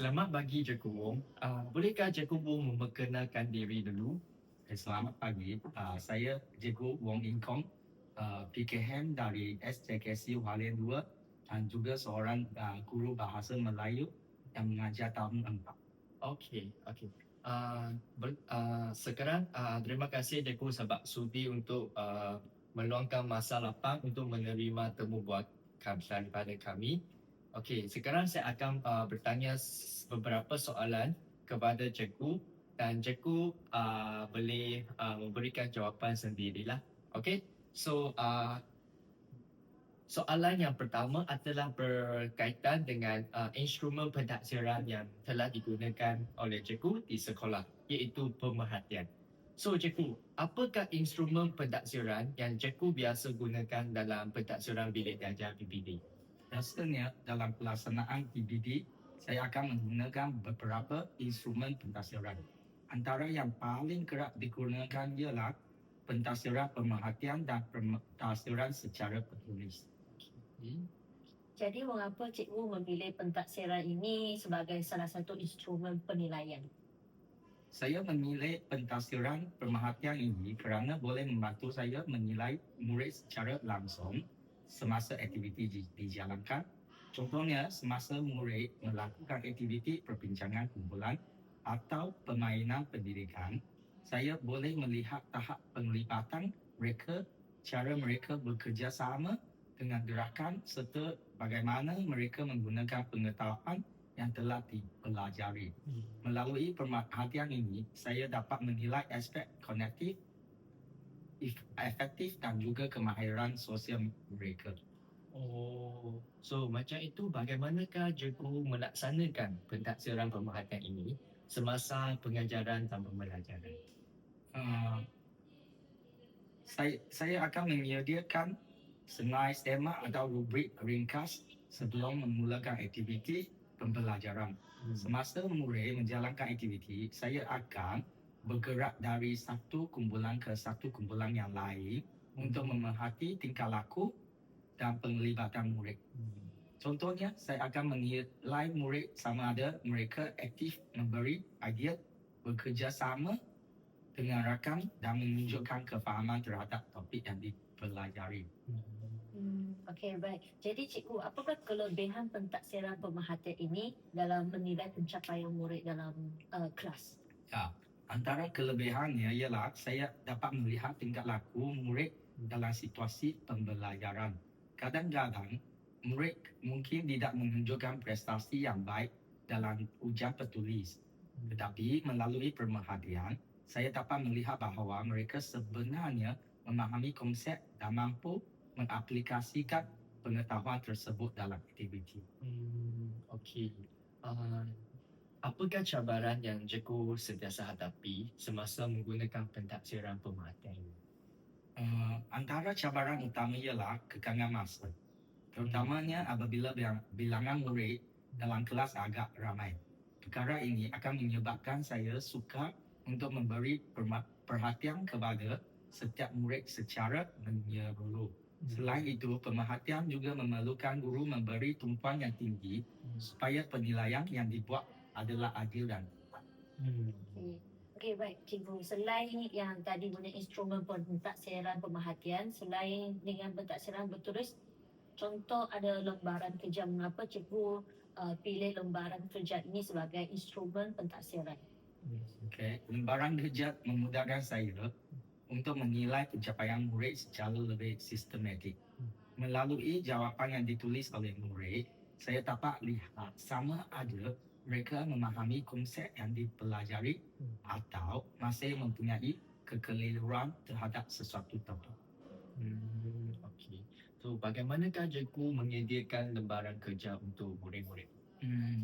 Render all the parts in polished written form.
Selamat pagi Cikgu Wong. Bolehkah Cikgu Wong memperkenalkan diri dulu? Selamat pagi, saya Cikgu Wong In Kong, PKM dari SJKC Hualien 2 dan juga seorang guru bahasa Melayu yang mengajar tahun 4. Okey. Sekarang terima kasih Cikgu sebab sudi untuk meluangkan masa lapang untuk menerima temu buatan daripada kami. Okey, sekarang saya akan bertanya beberapa soalan kepada Cikgu dan Cikgu boleh memberikan jawapan sendirilah. Okey. So soalan yang pertama adalah berkaitan dengan instrumen pentaksiran yang telah digunakan oleh cikgu di sekolah, iaitu pemerhatian. So cikgu, apakah instrumen pentaksiran yang cikgu biasa gunakan dalam pentaksiran bilik darjah PBD? Biasanya dalam pelaksanaan PBD, saya akan menggunakan beberapa instrumen pentaksiran. Antara yang paling kerap digunakan ialah pentaksiran pemerhatian dan pentaksiran secara tertulis. Jadi mengapa cikgu memilih pentaksiran ini sebagai salah satu instrumen penilaian? Saya memilih pentaksiran pemerhatian ini kerana boleh membantu saya menilai murid secara langsung semasa aktiviti dijalankan. Contohnya, semasa murid melakukan aktiviti perbincangan kumpulan atau permainan pendidikan, saya boleh melihat tahap penglibatan mereka, cara mereka bekerjasama dengan gerakan serta bagaimana mereka menggunakan pengetahuan yang telah dipelajari. Melalui pemerhatian ini, saya dapat menilai aspek kognitif, efektif dan juga kemahiran sosial mereka. Oh, so macam itu bagaimanakah cikgu melaksanakan pentaksiran pemerhatian ini semasa pengajaran dan pembelajaran? Saya akan menyediakan senai skema atau rubrik ringkas sebelum memulakan aktiviti pembelajaran. Semasa murid menjalankan aktiviti, saya akan bergerak dari satu kumpulan ke satu kumpulan yang lain untuk memerhati tingkah laku dan penglibatan murid. Contohnya, saya akan menilai murid sama ada mereka aktif memberi idea, bekerjasama dengan rakan dan menunjukkan kefahaman terhadap topik yang dipelajari. Okey, baik. Jadi cikgu, apakah kelebihan pentaksiran pemerhatian ini dalam menilai pencapaian murid dalam kelas? Ya, antara kelebihannya ialah saya dapat melihat tingkah laku murid dalam situasi pembelajaran. Kadang-kadang, murid mungkin tidak menunjukkan prestasi yang baik dalam ujian tertulis. Tetapi melalui pemerhatian, saya dapat melihat bahawa mereka sebenarnya memahami konsep dan mampu mengaplikasikan pengetahuan tersebut dalam aktiviti. Okey. Apakah cabaran yang cikgu sentiasa hadapi semasa menggunakan pentaksiran pemerhatian ini? Antara cabaran utama ialah kekangan masa. Terutamanya apabila bilangan murid dalam kelas agak ramai. Perkara ini akan menyebabkan saya sukar untuk memberi perhatian kepada setiap murid secara menyeluruh. Selain itu, pemerhatian juga memerlukan guru memberi tumpuan yang tinggi supaya penilaian yang dibuat adalah adil dan tepat. Okey, baik cikgu. Selain yang tadi guna instrumen pentaksiran pemerhatian, selain dengan pentaksiran bertulis, contoh ada lembaran kerja, mengapa cikgu pilih lembaran kerja ini sebagai instrumen pentaksiran? Okay. Lembaran kerja memudahkan saya untuk menilai pencapaian murid secara lebih sistematik. Melalui jawapan yang ditulis oleh murid, saya dapat lihat sama ada mereka memahami konsep yang dipelajari atau masih mempunyai kekeliruan terhadap sesuatu topik. Okey. So bagaimanakah cikgu menyediakan lembaran kerja untuk murid-murid?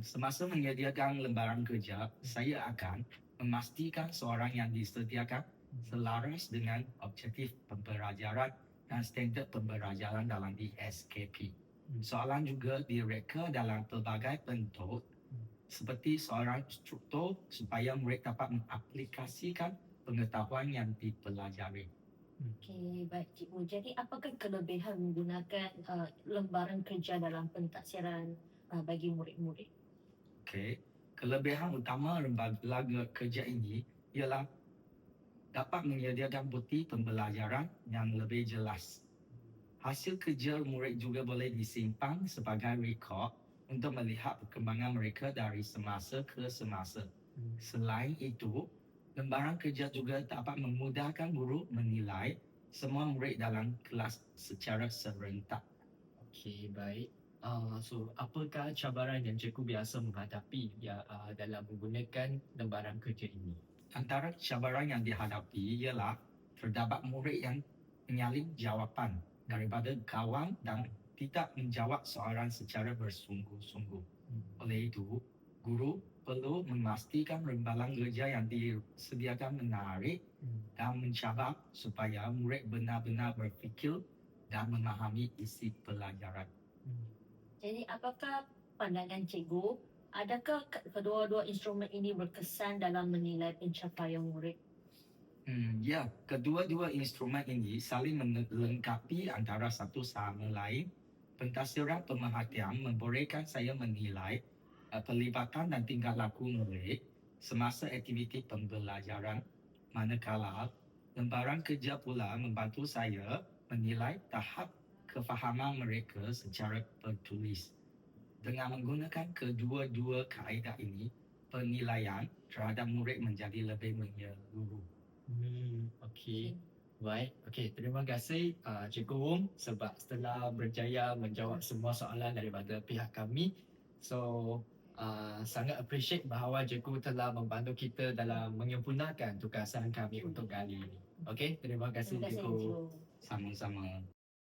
Semasa menyediakan lembaran kerja, saya akan memastikan seorang yang disediakan selaras dengan objektif pembelajaran dan standard pembelajaran dalam DSKP. Soalan juga direka dalam pelbagai bentuk seperti soalan struktur supaya murid dapat mengaplikasikan pengetahuan yang dipelajari. Okey, baik cikgu. Jadi apakah kelebihan menggunakan lembaran kerja dalam pentaksiran bagi murid-murid? Okay. Kelebihan utama lembaga kerja ini ialah dapat menyediakan bukti pembelajaran yang lebih jelas. Hasil kerja murid juga boleh disimpan sebagai rekod untuk melihat perkembangan mereka dari semasa ke semasa. Selain itu, lembaran kerja juga dapat memudahkan guru menilai semua murid dalam kelas secara serentak. Okey, baik. So apakah cabaran yang cikgu biasa menghadapi dalam menggunakan lembaran kerja ini? Antara cabaran yang dihadapi ialah terdapat murid yang menyalin jawapan daripada kawan dan tidak menjawab soalan secara bersungguh-sungguh. Oleh itu, guru perlu memastikan lembaran kerja yang disediakan menarik dan mencabar supaya murid benar-benar berfikir dan memahami isi pelajaran. Jadi apakah pandangan cikgu? Adakah kedua-dua instrumen ini berkesan dalam menilai pencapaian murid? Ya, kedua-dua instrumen ini saling melengkapi antara satu sama lain. Pentasiran pemerhatian membolehkan saya menilai pelibatan dan tingkah laku murid semasa aktiviti pembelajaran, manakala lembaran kerja pula membantu saya menilai tahap kefahaman mereka secara tertulis. Dengan menggunakan kedua-dua kaedah ini, penilaian terhadap murid menjadi lebih menyeluruh. Okey. Baik. Okey, terima kasih Cikgu Wong sebab setelah berjaya menjawab semua soalan daripada pihak kami. So sangat appreciate bahawa cikgu telah membantu kita dalam menyempurnakan tugasan kami untuk kali ini. Okey, terima kasih Terima kasih cikgu. cikgu. Sama-sama.